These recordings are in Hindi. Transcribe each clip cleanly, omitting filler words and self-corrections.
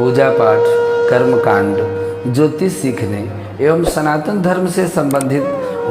पूजा पाठ, कर्मकांड, ज्योतिष सीखने एवं सनातन धर्म से संबंधित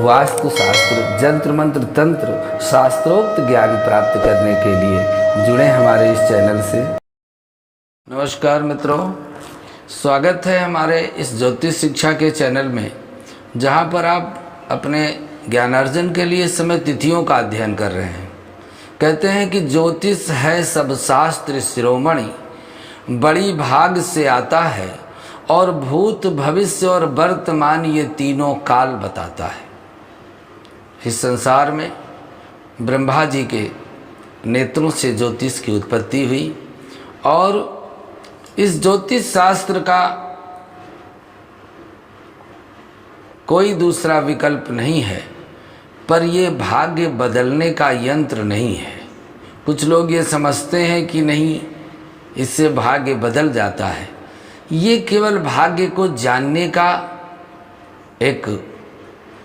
वास्तुशास्त्र, जंत्र मंत्र, तंत्र, शास्त्रोक्त ज्ञान प्राप्त करने के लिए जुड़े हमारे इस चैनल से। नमस्कार मित्रों, स्वागत है हमारे इस ज्योतिष शिक्षा के चैनल में, जहां पर आप अपने ज्ञानार्जन के लिए समय तिथियों का अध्ययन कर रहे हैं। कहते हैं कि ज्योतिष है सब शास्त्र शिरोमणि, बड़ी भाग से आता है और भूत भविष्य और वर्तमान ये तीनों काल बताता है। इस संसार में ब्रह्मा जी के नेत्रों से ज्योतिष की उत्पत्ति हुई और इस ज्योतिष शास्त्र का कोई दूसरा विकल्प नहीं है, पर ये भाग्य बदलने का यंत्र नहीं है। कुछ लोग ये समझते हैं कि नहीं, इससे भाग्य बदल जाता है। ये केवल भाग्य को जानने का एक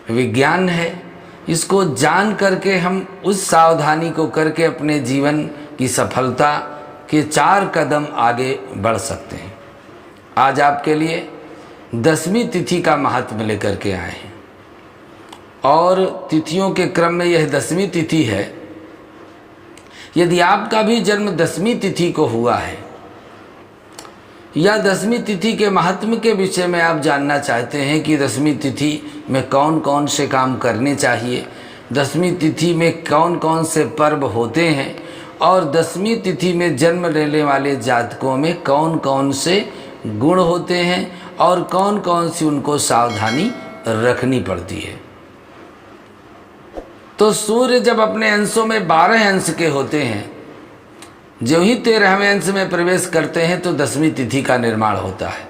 विज्ञान है। इसको जान करके हम उस सावधानी को करके अपने जीवन की सफलता के 4 कदम आगे बढ़ सकते हैं। आज आपके लिए 10वीं तिथि का महत्व लेकर के आए हैं और तिथियों के क्रम में यह 10वीं तिथि है। यदि आपका भी जन्म 10वीं तिथि को हुआ है या 10वीं तिथि के महत्व के विषय में आप जानना चाहते हैं कि 10वीं तिथि में कौन कौन से काम करने चाहिए, 10वीं तिथि में कौन कौन से पर्व होते हैं और 10वीं तिथि में जन्म लेने वाले जातकों में कौन कौन से गुण होते हैं और कौन कौन सी उनको सावधानी रखनी पड़ती है। तो सूर्य जब अपने अंशों में 12 अंश के होते हैं, जो ही 13वें अंश में प्रवेश करते हैं तो 10वीं तिथि का निर्माण होता है।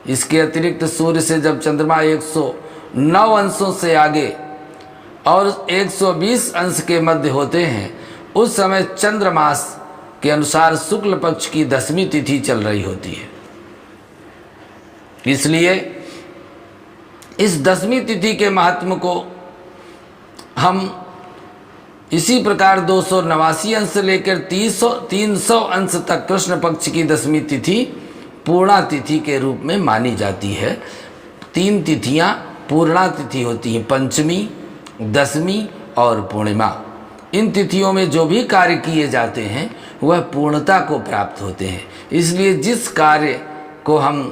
इसके अतिरिक्त सूर्य से जब चंद्रमा 109 अंशों से आगे और 120 अंश के मध्य होते हैं, उस समय चंद्रमास के अनुसार शुक्ल पक्ष की 10वीं तिथि चल रही होती है। इसलिए इस 10वीं तिथि के महत्व को हम इसी प्रकार 289 अंश से लेकर 300 अंश तक कृष्ण पक्ष की 10वीं तिथि पूर्णा तिथि के रूप में मानी जाती है। 3 तिथियां पूर्णा तिथि होती हैं, पंचमी, 10वीं और पूर्णिमा। इन तिथियों में जो भी कार्य किए जाते हैं वह पूर्णता को प्राप्त होते हैं। इसलिए जिस कार्य को हम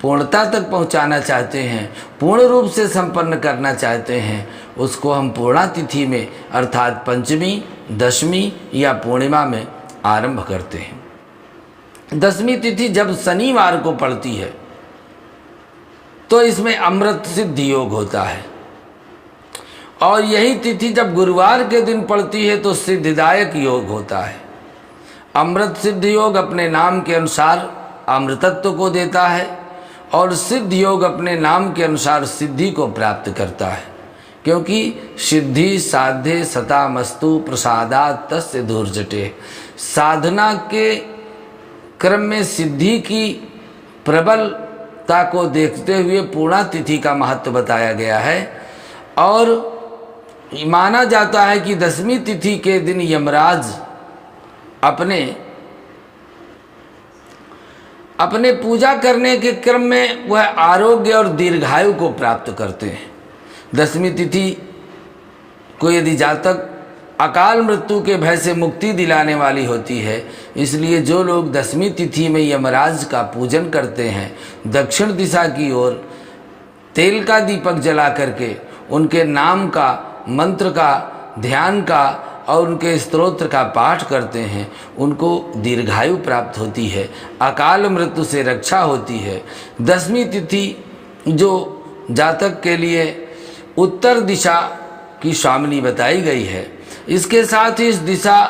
पूर्णता तक पहुंचाना चाहते हैं, पूर्ण रूप से संपन्न करना चाहते हैं, उसको हम पूर्णा तिथि में अर्थात पंचमी, 10वीं या पूर्णिमा में आरंभ करते हैं। 10वीं तिथि जब शनिवार को पड़ती है तो इसमें अमृत सिद्धि योग होता है और यही तिथि जब गुरुवार के दिन पड़ती है तो सिद्धिदायक योग होता है। अमृत सिद्धि योग अपने नाम के अनुसार अमृतत्व को देता है और सिद्ध योग अपने नाम के अनुसार सिद्धि को प्राप्त करता है, क्योंकि सिद्धि साध्य सता मस्तु प्रसादात तस्य धूर्जटे। साधना के क्रम में सिद्धि की प्रबलता को देखते हुए पूर्णा तिथि का महत्व बताया गया है और माना जाता है कि 10वीं तिथि के दिन यमराज अपने पूजा करने के क्रम में वह आरोग्य और दीर्घायु को प्राप्त करते हैं। 10वीं तिथि को यदि जातक अकाल मृत्यु के भय से मुक्ति दिलाने वाली होती है, इसलिए जो लोग 10वीं तिथि में यमराज का पूजन करते हैं, दक्षिण दिशा की ओर तेल का दीपक जला करके उनके नाम का, मंत्र का, ध्यान का और उनके स्तोत्र का पाठ करते हैं, उनको दीर्घायु प्राप्त होती है, अकाल मृत्यु से रक्षा होती है। 10वीं तिथि जो जातक के लिए उत्तर दिशा की स्वामिनी बताई गई है, इसके साथ ही इस दिशा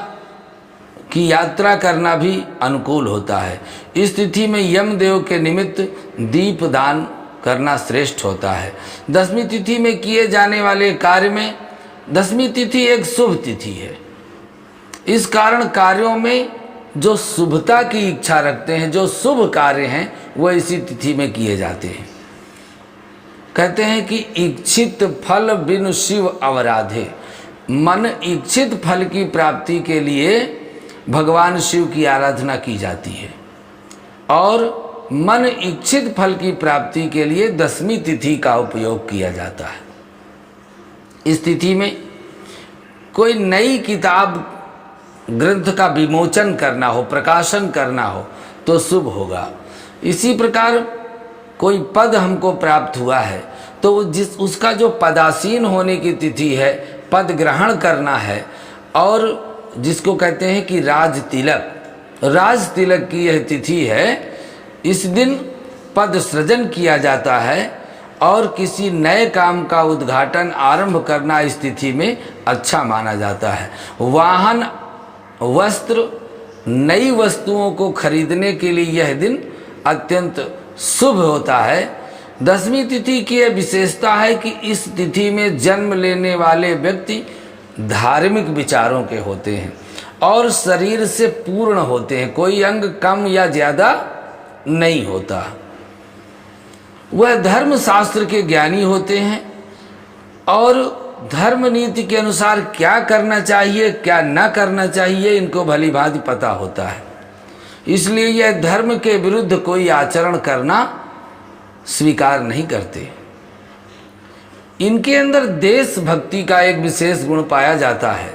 की यात्रा करना भी अनुकूल होता है। इस तिथि में यमदेव के निमित्त दीप दान करना श्रेष्ठ होता है। 10वीं तिथि में किए जाने वाले कार्य में 10वीं तिथि एक शुभ तिथि है। इस कारण कार्यों में जो शुभता की इच्छा रखते हैं, जो शुभ कार्य हैं, वह इसी तिथि में किए जाते हैं। कहते हैं कि इच्छित फल बिनु शिव अवराधे। मन इच्छित फल की प्राप्ति के लिए भगवान शिव की आराधना की जाती है और मन इच्छित फल की प्राप्ति के लिए दसवीं तिथि का उपयोग किया जाता है। इस तिथि में कोई नई किताब ग्रंथ का विमोचन करना हो, प्रकाशन करना हो तो शुभ होगा। इसी प्रकार कोई पद हमको प्राप्त हुआ है तो उसका जो पदासीन होने की तिथि है, पद ग्रहण करना है, और जिसको कहते हैं कि राज तिलक की यह तिथि है। इस दिन पद सृजन किया जाता है और किसी नए काम का उद्घाटन आरंभ करना इस तिथि में अच्छा माना जाता है। वाहन, वस्त्र, नई वस्तुओं को खरीदने के लिए यह दिन अत्यंत शुभ होता है। दसवीं तिथि की यह विशेषता है कि इस तिथि में जन्म लेने वाले व्यक्ति धार्मिक विचारों के होते हैं और शरीर से पूर्ण होते हैं, कोई अंग कम या ज़्यादा नहीं होता। वह धर्म शास्त्र के ज्ञानी होते हैं और धर्म नीति के अनुसार क्या करना चाहिए क्या न करना चाहिए इनको भली भांति पता होता है। इसलिए यह धर्म के विरुद्ध कोई आचरण करना स्वीकार नहीं करते। इनके अंदर देशभक्ति का एक विशेष गुण पाया जाता है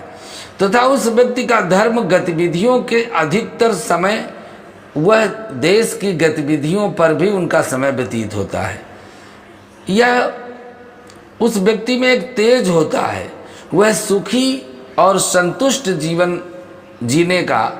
तथा उस व्यक्ति का धर्म गतिविधियों के अधिकतर समय वह देश की गतिविधियों पर भी उनका समय व्यतीत होता है। यह उस व्यक्ति में एक तेज होता है, वह सुखी और संतुष्ट जीवन जीने का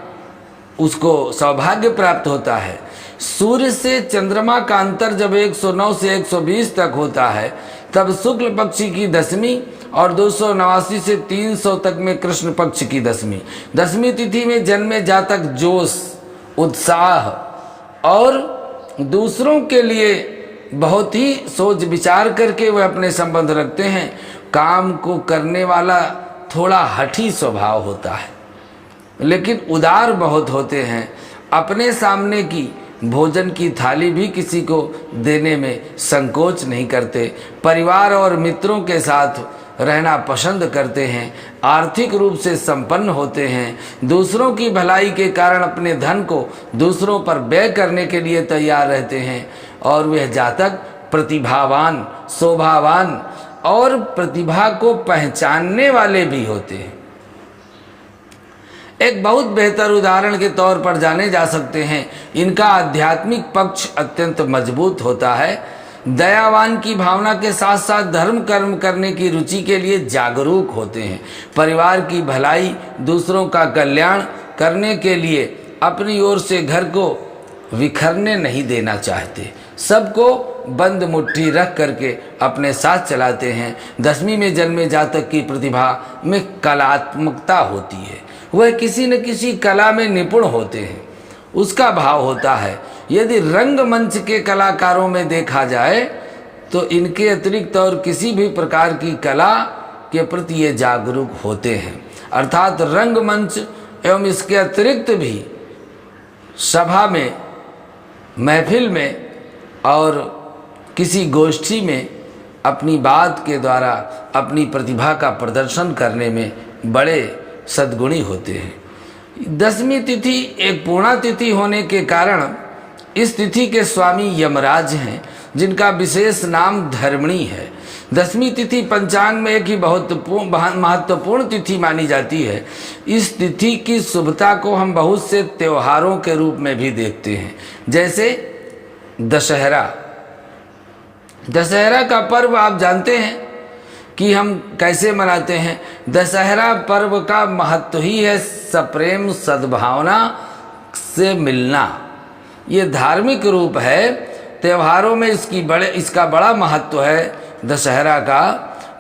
उसको सौभाग्य प्राप्त होता है। सूर्य से चंद्रमा का अंतर जब 109 से 120 तक होता है तब शुक्ल पक्ष की दसवीं और 289 से 300 तक में कृष्ण पक्ष की दसवीं तिथि में जन्मे जातक जोश, उत्साह और दूसरों के लिए बहुत ही सोच विचार करके वह अपने संबंध रखते हैं। काम को करने वाला थोड़ा हठी स्वभाव होता है लेकिन उदार बहुत होते हैं। अपने सामने की भोजन की थाली भी किसी को देने में संकोच नहीं करते। परिवार और मित्रों के साथ रहना पसंद करते हैं। आर्थिक रूप से संपन्न होते हैं। दूसरों की भलाई के कारण अपने धन को दूसरों पर व्यय करने के लिए तैयार रहते हैं और वह जातक प्रतिभावान, शोभावान और प्रतिभा को पहचानने वाले भी होते हैं। एक बहुत बेहतर उदाहरण के तौर पर जाने जा सकते हैं। इनका आध्यात्मिक पक्ष अत्यंत मजबूत होता है। दयावान की भावना के साथ साथ धर्म कर्म करने की रुचि के लिए जागरूक होते हैं। परिवार की भलाई, दूसरों का कल्याण करने के लिए अपनी ओर से घर को विखरने नहीं देना चाहते। सबको बंद मुट्ठी रख करके अपने साथ चलाते हैं। दसवीं में जन्मे जातक की प्रतिभा में कलात्मकता होती है। वह किसी न किसी कला में निपुण होते हैं, उसका भाव होता है। यदि रंगमंच के कलाकारों में देखा जाए तो इनके अतिरिक्त और किसी भी प्रकार की कला के प्रति ये जागरूक होते हैं। अर्थात रंगमंच एवं इसके अतिरिक्त भी सभा में, महफिल में और किसी गोष्ठी में अपनी बात के द्वारा अपनी प्रतिभा का प्रदर्शन करने में बड़े सद्गुणी होते हैं। दसवीं तिथि एक पूर्णा तिथि होने के कारण इस तिथि के स्वामी यमराज हैं जिनका विशेष नाम धर्मणी है। दसवीं तिथि पंचांग में एक ही बहुत महत्वपूर्ण तिथि मानी जाती है। इस तिथि की शुभता को हम बहुत से त्योहारों के रूप में भी देखते हैं, जैसे दशहरा। दशहरा का पर्व आप जानते हैं कि हम कैसे मनाते हैं। दशहरा पर्व का महत्व ही है सप्रेम सद्भावना से मिलना। ये धार्मिक रूप है। त्योहारों में इसका बड़ा महत्व है। दशहरा का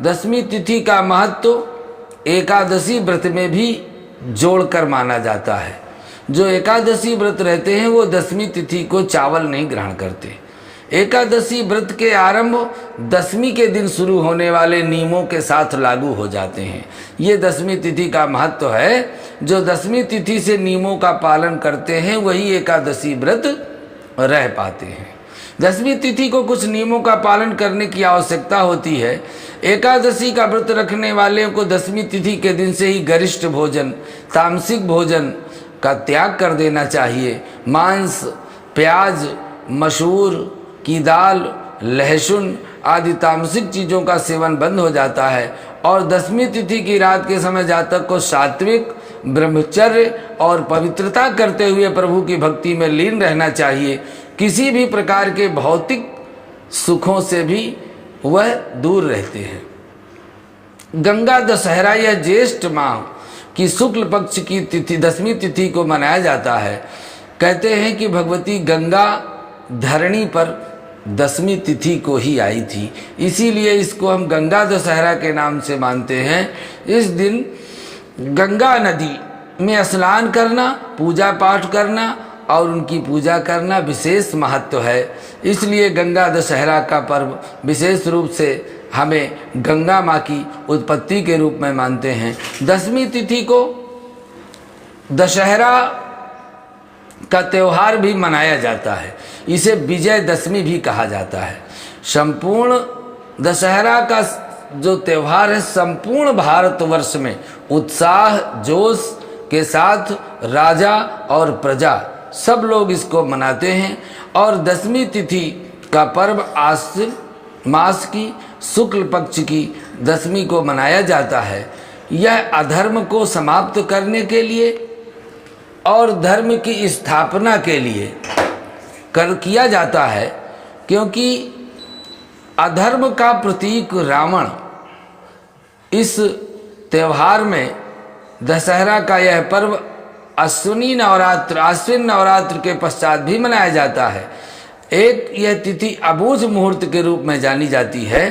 दसवीं तिथि का महत्व एकादशी व्रत में भी जोड़कर माना जाता है। जो एकादशी व्रत रहते हैं वो दसवीं तिथि को चावल नहीं ग्रहण करते। एकादशी व्रत के आरंभ दसवीं के दिन शुरू होने वाले नियमों के साथ लागू हो जाते हैं। ये दसवीं तिथि का महत्व है। जो दसवीं तिथि से नियमों का पालन करते हैं वही एकादशी व्रत रह पाते हैं। दसवीं तिथि को कुछ नियमों का पालन करने की आवश्यकता होती है। एकादशी का व्रत रखने वाले को दसवीं तिथि के दिन से ही गरिष्ठ भोजन, तामसिक भोजन का त्याग कर देना चाहिए। मांस, प्याज मसूर की दाल, लहसुन आदि तामसिक चीज़ों का सेवन बंद हो जाता है। और 10वीं तिथि की रात के समय जातक को सात्विक, ब्रह्मचर्य और पवित्रता करते हुए प्रभु की भक्ति में लीन रहना चाहिए। किसी भी प्रकार के भौतिक सुखों से भी वह दूर रहते हैं। गंगा दशहरा या ज्येष्ठ माह की शुक्ल पक्ष की तिथि 10वीं तिथि को मनाया जाता है। कहते हैं कि भगवती गंगा धरणी पर 10वीं तिथि को ही आई थी, इसीलिए इसको हम गंगा दशहरा के नाम से मानते हैं। इस दिन गंगा नदी में स्नान करना, पूजा पाठ करना और उनकी पूजा करना विशेष महत्व है। इसलिए गंगा दशहरा का पर्व विशेष रूप से हमें गंगा माँ की उत्पत्ति के रूप में मानते हैं। 10वीं तिथि को दशहरा का त्यौहार भी मनाया जाता है, इसे विजयदशमी भी कहा जाता है। संपूर्ण दशहरा का जो त्यौहार है संपूर्ण भारतवर्ष में उत्साह जोश के साथ राजा और प्रजा सब लोग इसको मनाते हैं। और 10वीं तिथि का पर्व आश्विन मास की शुक्ल पक्ष की 10वीं को मनाया जाता है। यह अधर्म को समाप्त करने के लिए और धर्म की स्थापना के लिए किया जाता है, क्योंकि अधर्म का प्रतीक रावण इस त्यौहार में दशहरा का यह पर्व आश्विन नवरात्र के पश्चात भी मनाया जाता है। एक यह तिथि अबूझ मुहूर्त के रूप में जानी जाती है।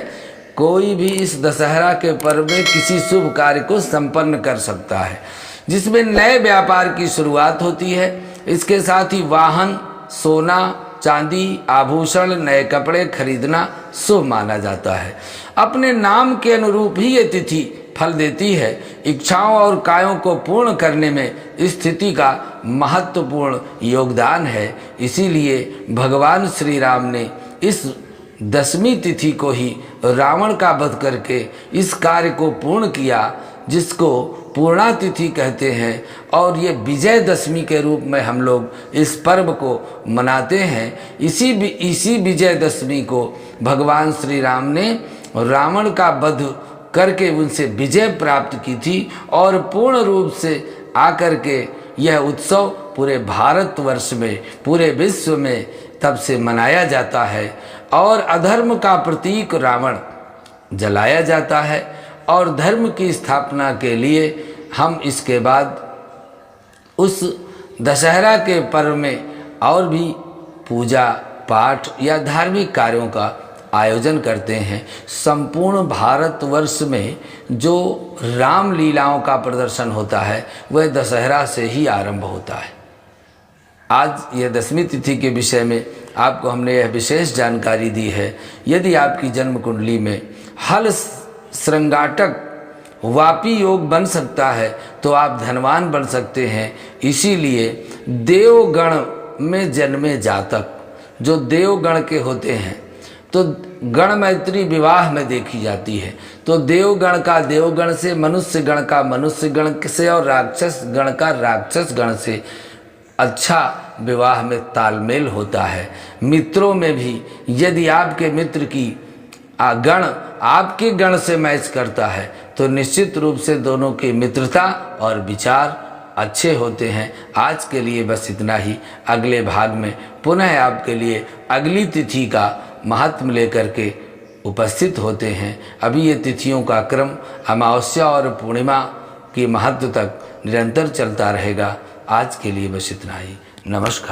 कोई भी इस दशहरा के पर्व में किसी शुभ कार्य को संपन्न कर सकता है, जिसमें नए व्यापार की शुरुआत होती है। इसके साथ ही वाहन, सोना, चांदी, आभूषण, नए कपड़े खरीदना शुभ माना जाता है। अपने नाम के अनुरूप ही ये तिथि फल देती है। इच्छाओं और कायों को पूर्ण करने में इस तिथि का महत्वपूर्ण योगदान है। इसीलिए भगवान श्री राम ने इस 10वीं तिथि को ही रावण का वध करके इस कार्य को पूर्ण किया, जिसको पूर्णा तिथि कहते हैं। और ये विजयदशमी के रूप में हम लोग इस पर्व को मनाते हैं। इसी विजयदशमी को भगवान श्री राम ने रावण का वध करके उनसे विजय प्राप्त की थी। और पूर्ण रूप से आकर के यह उत्सव पूरे भारतवर्ष में, पूरे विश्व में तब से मनाया जाता है। और अधर्म का प्रतीक रावण जलाया जाता है। और धर्म की स्थापना के लिए हम इसके बाद उस दशहरा के पर्व में और भी पूजा पाठ या धार्मिक कार्यों का आयोजन करते हैं। संपूर्ण भारतवर्ष में जो राम लीलाओं का प्रदर्शन होता है वह दशहरा से ही आरंभ होता है। आज यह 10वीं तिथि के विषय में आपको हमने यह विशेष जानकारी दी है। यदि आपकी जन्म कुंडली में हल श्रृंगाटक वापी योग बन सकता है तो आप धनवान बन सकते हैं। इसीलिए देवगण में जन्मे जातक जो देवगण के होते हैं तो गण मैत्री विवाह में देखी जाती है। तो देवगण का देवगण से, मनुष्य गण का मनुष्य गण से और राक्षस गण का राक्षस गण से अच्छा विवाह में तालमेल होता है। मित्रों में भी यदि आपके मित्र की गण आपके गण से मैच करता है तो निश्चित रूप से दोनों की मित्रता और विचार अच्छे होते हैं। आज के लिए बस इतना ही। अगले भाग में पुनः आपके लिए अगली तिथि का महत्व लेकर के उपस्थित होते हैं। अभी ये तिथियों का क्रम अमावस्या और पूर्णिमा की महत्व तक निरंतर चलता रहेगा। आज के लिए बस इतना ही। नमस्कार।